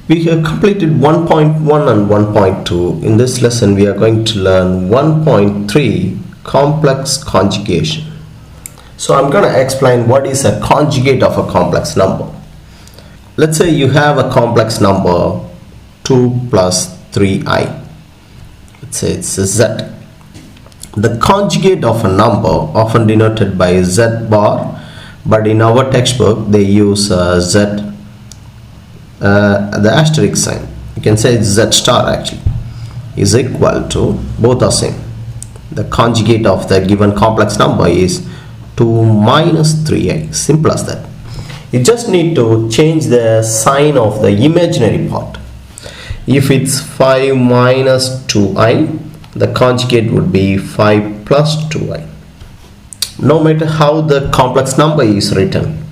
We have completed 1.1 and 1.2. In this lesson we are going to learn 1.3 complex conjugation. So I'm going to explain what is a conjugate of a complex number. Let's say you have a complex number 2 plus 3i. Let's say it's a z. The conjugate of a number, often denoted by z bar, but in our textbook they use the asterisk sign. You can say it's z star actually, is equal to, both are same. The conjugate of the given complex number is 2 minus 3i. Simple as that. You just need to change the sign of the imaginary part. If it's 5 minus 2i, the conjugate would be 5 plus 2i. No matter how the complex number is written,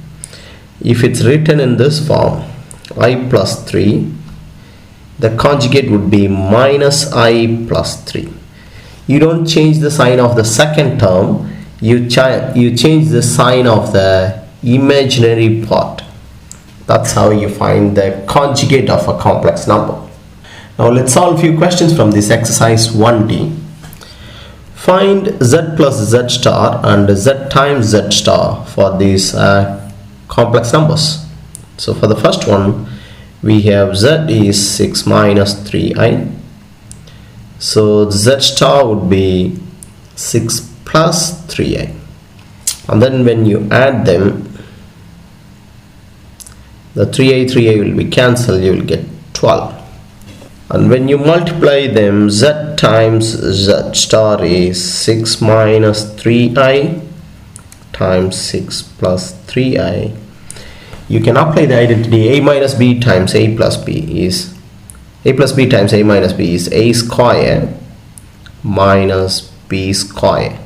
if it's written in this form, I plus 3, the conjugate would be minus I plus 3. You don't change the sign of the second term, you change the sign of the imaginary part. That's how you find the conjugate of a complex number. Now let's solve a few questions from this exercise 1D. Find z plus z star and z times z star for these complex numbers. So for the first one, we have z is 6 minus 3i. So z star would be 6 plus 3i. And then when you add them, the 3i will be cancelled, you will get 12. And when you multiply them, z times z star is 6 minus 3i times 6 plus 3i. You can apply the identity a minus b times a plus b is a plus b times a minus b is a square minus b square.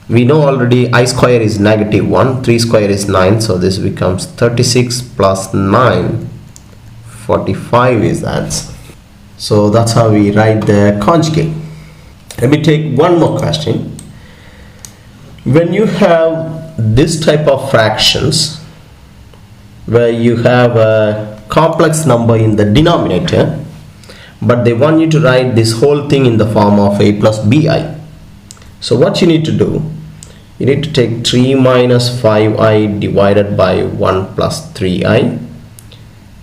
We know already I square is negative 1, 3 square is 9, so this becomes 36 plus 9, 45 is the answer. So that's how we write the conjugate. Let me take one more question. When you have this type of fractions, where you have a complex number in the denominator, but they want you to write this whole thing in the form of a plus bi. So what you need to do, you need to take 3 minus 5i divided by 1 plus 3i,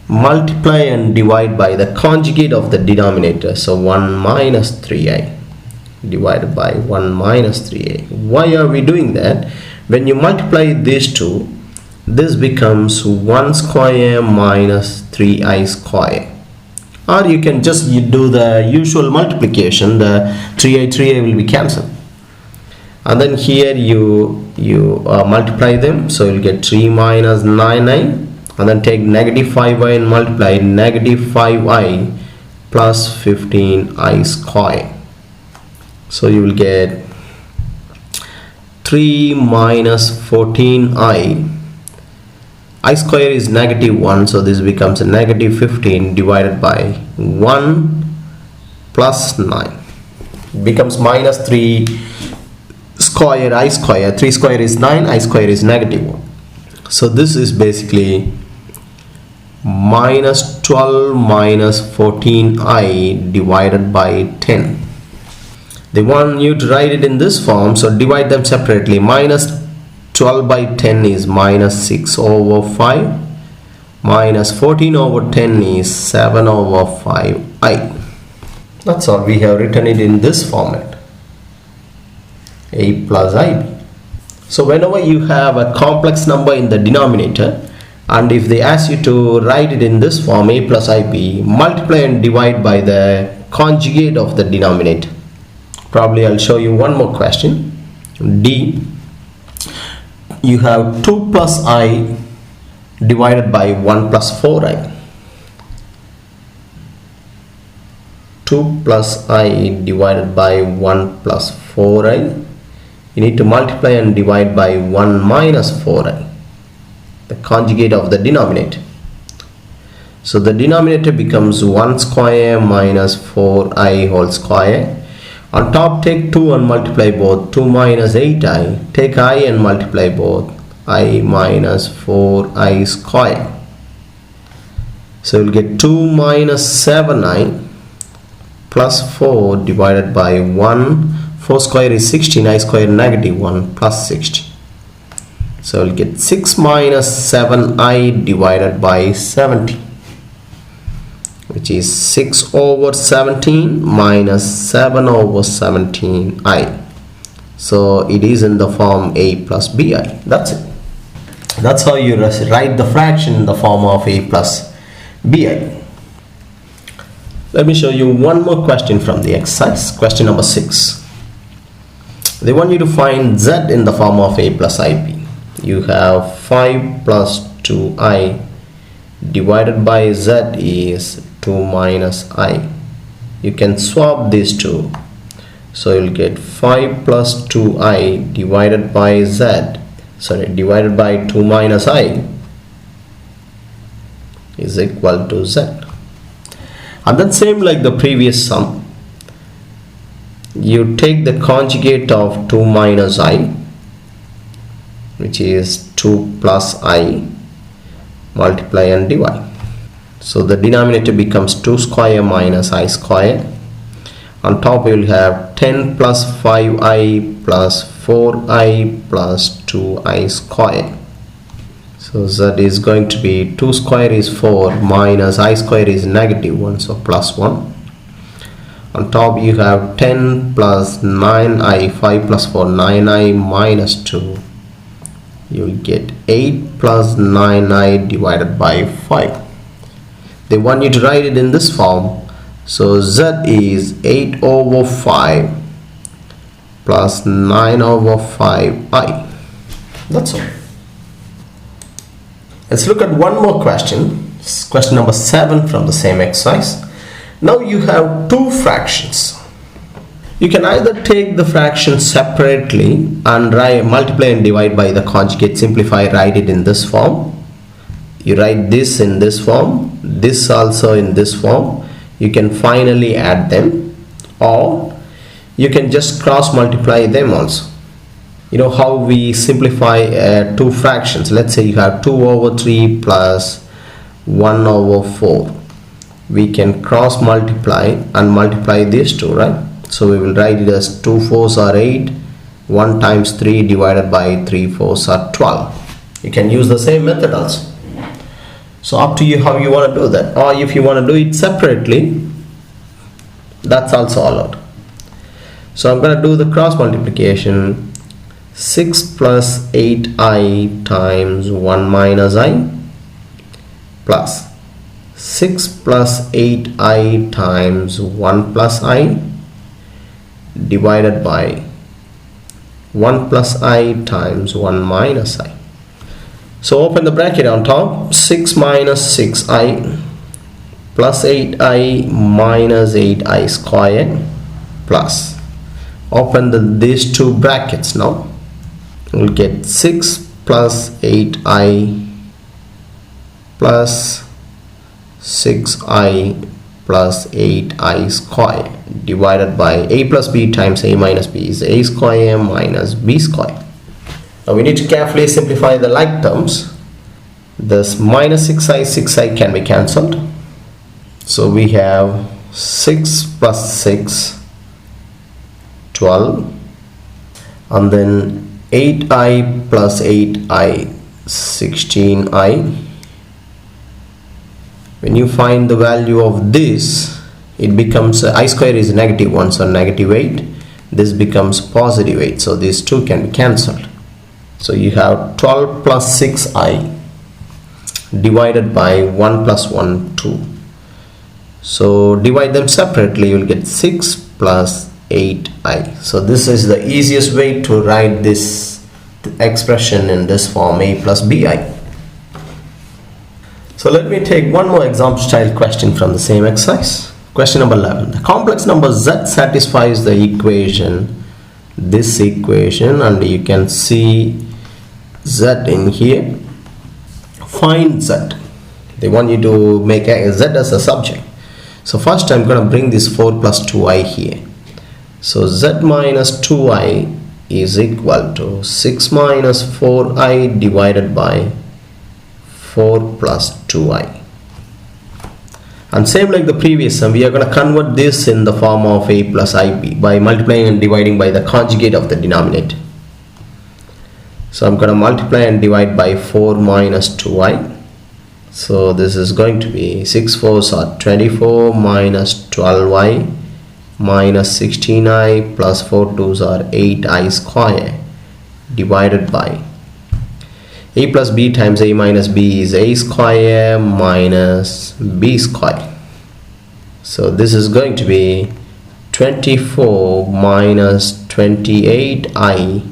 multiply and divide by the conjugate of the denominator, so 1 minus 3i divided by 1 minus 3i. Why are we doing that? When you multiply these two, this becomes 1 square minus 3i square. Or you can just do the usual multiplication, the 3i will be cancelled. And then here you multiply them, so you'll get 3 minus 9i, and then take negative 5i and multiply negative 5i plus 15i square. So you will get 3 minus 14i. I square is negative 1, so this becomes a negative 15 divided by 1 plus 9. It becomes minus 3 square I square. 3 square is 9, I square is negative 1. So this is basically minus 12 minus 14i divided by 10. They want you to write it in this form, so divide them separately. Minus 12 by 10 is minus 6 over 5, minus 14 over 10 is 7 over 5i. That's all. We have written it in this format, a plus ib. So whenever you have a complex number in the denominator, and if they ask you to write it in this form, a plus ib, multiply and divide by the conjugate of the denominator. Probably I'll show you one more question. D. You have 2 plus I divided by 1 plus 4i. 2 plus I divided by 1 plus 4i. You need to multiply and divide by 1 minus 4i, the conjugate of the denominator. So the denominator becomes 1 square minus 4i whole square. On top, take 2 and multiply both. 2 minus 8i. Take I and multiply both. I minus 4i square. So you'll get 2 minus 7i plus 4 divided by 1. 4 square is 16, I square negative 1 plus 60. So we'll get 6 minus 7i divided by 70, which is 6 over 17 minus 7 over 17i. So it is in the form a plus bi. That's it. That's how you write the fraction in the form of a plus bi. Let me show you one more question from the exercise. Question number 6. They want you to find z in the form of a plus ib. You have 5 plus 2i divided by z is 2 minus i. You can swap these two. So you'll get 5 plus 2i divided by z, divided by 2 minus i is equal to z. And then same like the previous sum, you take the conjugate of 2 minus i, which is 2 plus i, multiply and divide. So the denominator becomes 2 square minus i square. On top you will have 10 plus 5i plus 4i plus 2i square. So z is going to be 2 square is 4 minus i square is negative 1, so plus 1. On top you have 10 plus 9i, 5 plus 4, 9i minus 2. You will get 8 plus 9i divided by 5. They want you to write it in this form. So z is 8 over 5 plus 9 over 5i. That's all. Let's look at one more question. Question number 7 from the same exercise. Now you have two fractions. You can either take the fraction separately and multiply and divide by the conjugate, simplify, write it in this form. You write this in this form, this also in this form. You can finally add them, or you can just cross multiply them also. You know how we simplify two fractions. Let's say you have 2 over 3 plus 1 over 4. We can cross multiply and multiply these two, right? So we will write it as 2 4s are 8, 1 times 3 divided by 3 4s are 12. You can use the same method also. So up to you how you want to do that, or if you want to do it separately, that's also allowed. So I'm going to do the cross multiplication. 6 plus 8i times 1 minus i plus 6 plus 8i times 1 plus i divided by 1 plus i times 1 minus i. So open the bracket on top. 6 minus 6i plus 8i minus 8i square plus, open these two brackets now. We'll get 6 plus 8i plus 6i plus 8i square divided by a plus b times a minus b is a square minus b square. Now we need to carefully simplify the like terms. This minus 6i can be cancelled. So we have 6 plus 6, 12, and then 8i plus 8i, 16i. When you find the value of this, it becomes I square is negative 1, so negative 8. This becomes positive 8, so these two can be cancelled. So you have 12 plus 6i divided by 1 plus 1, 2. So divide them separately, you will get 6 plus 8i. So this is the easiest way to write this expression in this form, a plus bi. So let me take one more example style question from the same exercise. Question number 11. The complex number z satisfies the equation, this equation, and you can see z in here. Find z. They want you to make z as a subject. So first I'm going to bring this 4 plus 2i here. So z minus 2i is equal to 6 minus 4i divided by 4 plus 2i. And same like the previous sum, we are going to convert this in the form of a plus ib by multiplying and dividing by the conjugate of the denominator. So I'm going to multiply and divide by 4 minus 2i. So this is going to be 6 4s are 24 minus 12i minus 16i plus 4 2s are 8i square divided by a plus b times a minus b is a square minus b square. So this is going to be 24 minus 28i.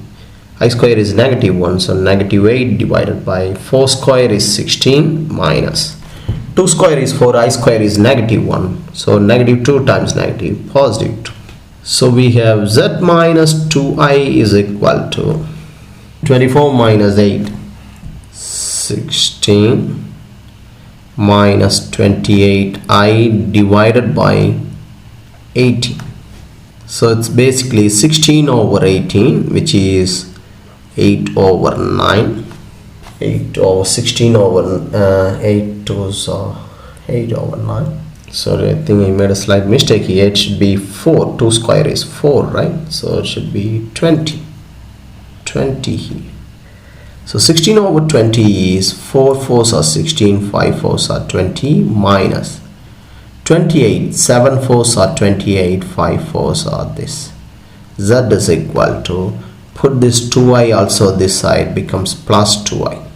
I square is negative 1, so negative 8 divided by 4 square is 16 minus 2 square is 4, I square is negative 1, so negative 2 times negative positive 2. So we have z minus 2i is equal to 24 minus 8, 16 minus 28i divided by 18. So it's basically 16 over 18, which is 8 over 9. 8 over 16 over 8 to 8 over 9. Sorry, I think I made a slight mistake here. It should be 4. 2 square is 4, right? So it should be 20. 20 here. So 16 over 20 is 4 4s are 16, 5 4s are 20 minus 28, 7 4s are 28, 5 4s are this. Z is equal to, put this 2i also this side, becomes plus 2i.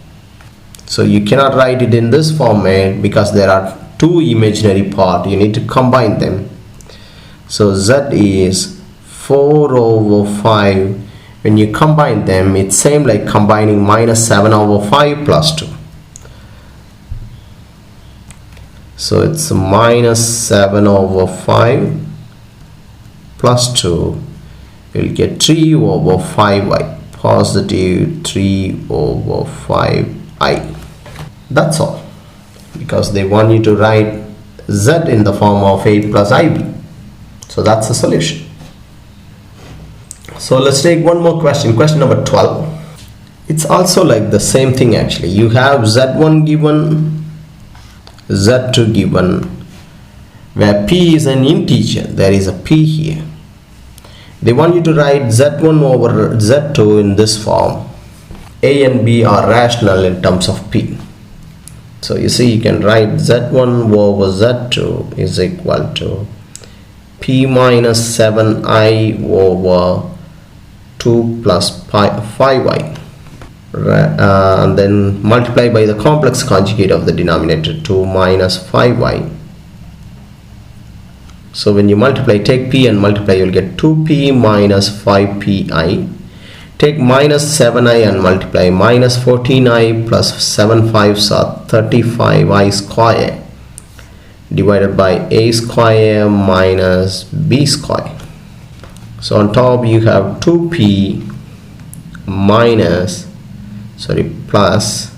So you cannot write it in this format because there are two imaginary parts. You need to combine them. So z is 4 over 5. When you combine them, it's same like combining minus 7 over 5 plus 2. So it's minus 7 over 5 plus 2. You'll get 3 over 5i, positive 3 over 5i. That's all, because they want you to write z in the form of a plus ib. So that's the solution. So let's take one more question, question number 12. It's also like the same thing actually. You have z1 given, z2 given, where p is an integer. There is a p here. They want you to write z1 over z2 in this form. A and b are rational in terms of p. So you see, you can write z1 over z2 is equal to p minus 7i over 2 plus 5i, and then multiply by the complex conjugate of the denominator, 2 minus 5i. So when you multiply, take p and multiply, you'll get 2p minus 5pi. Take minus 7i and multiply, minus 14i plus 7 5s are 35i square divided by a square minus b square. So on top you have 2p minus, plus,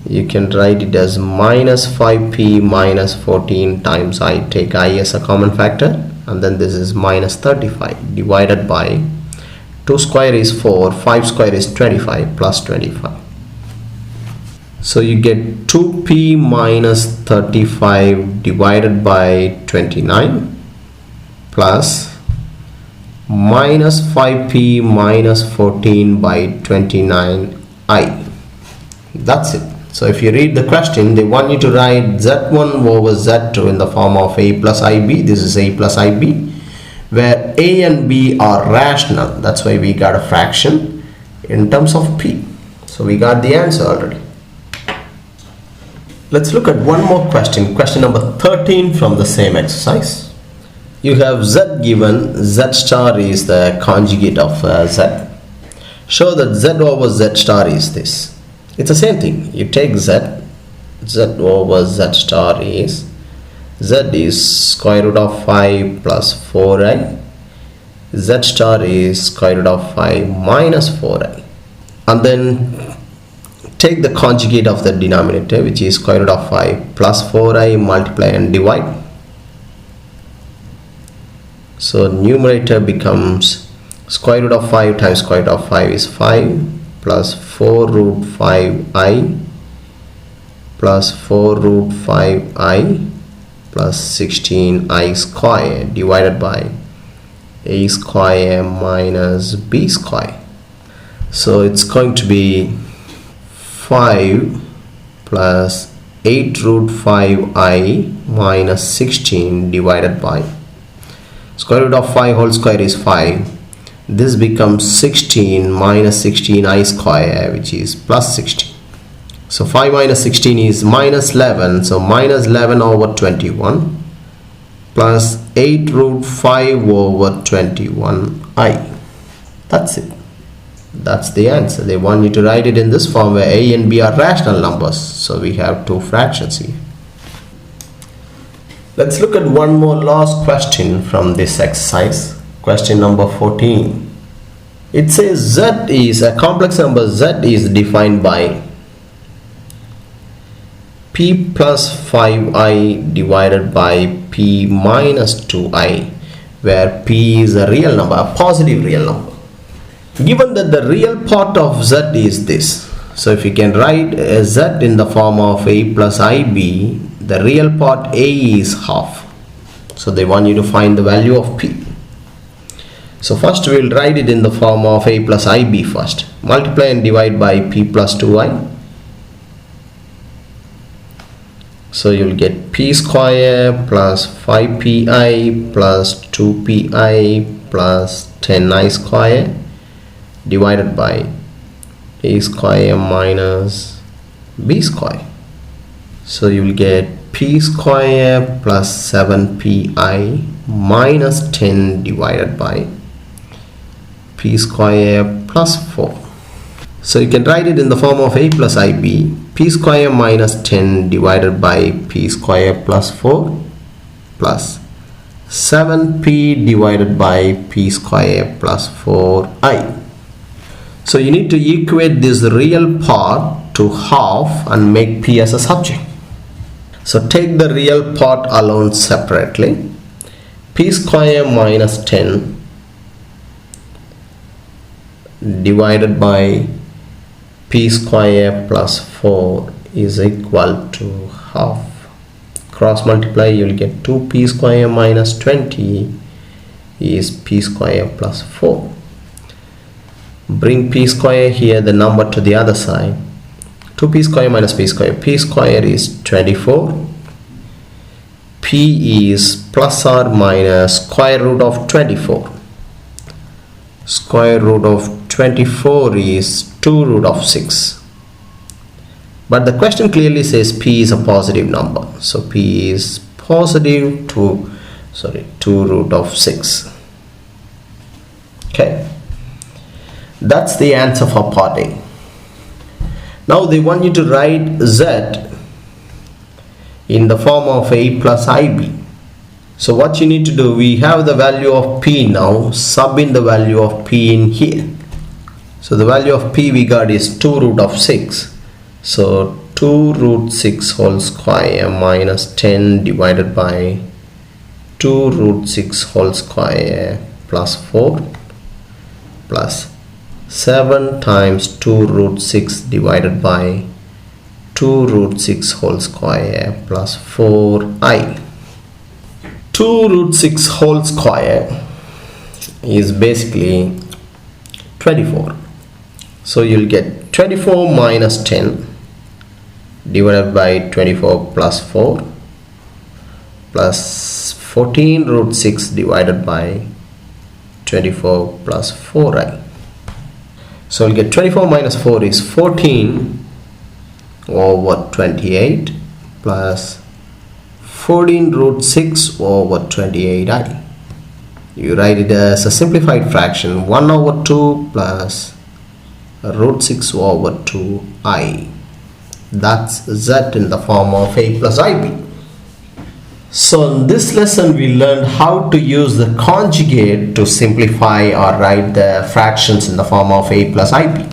you can write it as minus 5p minus 14 times I, take I as a common factor, and then this is minus 35 divided by 2 square is 4, 5 square is 25 plus 25. So you get 2p minus 35 divided by 29 plus minus 5p minus 14 by 29i. That's it. So if you read the question, they want you to write z1 over z2 in the form of a plus ib. This is a plus ib, where a and b are rational. That's why we got a fraction in terms of p. So we got the answer already. Let's look at one more question, question number 13 from the same exercise. You have z given, z star is the conjugate of z. Show that z over z star is this. It's the same thing. You take z over z star is, z is square root of 5 plus 4i, z star is square root of 5 minus 4i, and then take the conjugate of the denominator, which is square root of 5 plus 4i, multiply and divide. So numerator becomes square root of 5 times square root of 5 is 5 plus 4 root 5i plus 4 root 5i plus 16i square divided by a square minus b square. So it's going to be 5 plus 8 root 5i minus 16 divided by square root of 5 whole square is 5. This becomes 16 minus 16i square, which is plus 16. So 5 minus 16 is minus 11. So minus 11 over 21 plus 8 root 5 over 21i. That's it. That's the answer. They want you to write it in this form where a and b are rational numbers. So we have two fractions here. Let's look at one more last question from this exercise. Question number 14. It says z is a complex number. Z is defined by p plus 5i divided by p minus 2i, where p is a real number, a positive real number. Given that the real part of z is this, so if you can write a z in the form of a plus ib, the real part a is half. So they want you to find the value of p. So first we will write it in the form of a plus ib first. Multiply and divide by p plus 2i. So you will get p square plus 5pi plus 2pi plus 10i square divided by a square minus b square. So you will get p square plus 7pi minus 10 divided by p square plus 4. So you can write it in the form of a plus ib, p square minus 10 divided by p square plus 4 plus 7p divided by p square plus 4i. So you need to equate this real part to half and make p as a subject. So take the real part alone separately. P square minus 10 divided by p square plus 4 is equal to half. Cross multiply, you will get 2p square minus 20 is p square plus 4. Bring p square here, the number to the other side. 2p square minus p square. P square is 24. P is plus or minus square root of 24. Square root of 24 is 2 root of 6. But the question clearly says p is a positive number. So p is positive 2 root of 6. Okay. That's the answer for part A. Now they want you to write z in the form of a plus ib. So what you need to do, we have the value of p now, sub in the value of p in here. So the value of p we got is 2 root of 6. So 2 root 6 whole square minus 10 divided by 2 root 6 whole square plus 4 plus 7 times 2 root 6 divided by 2 root 6 whole square plus 4i. 2 root 6 whole square is basically 24. So you'll get 24 minus 10 divided by 24 plus 4 plus 14 root 6 divided by 24 plus 4i. So we'll get 24 minus 4 is 14 over 28 plus 14 root 6 over 28i. You write it as a simplified fraction, 1 over 2 plus root 6 over 2i. That's z in the form of a plus ib. So in this lesson we learned how to use the conjugate to simplify or write the fractions in the form of a plus ib.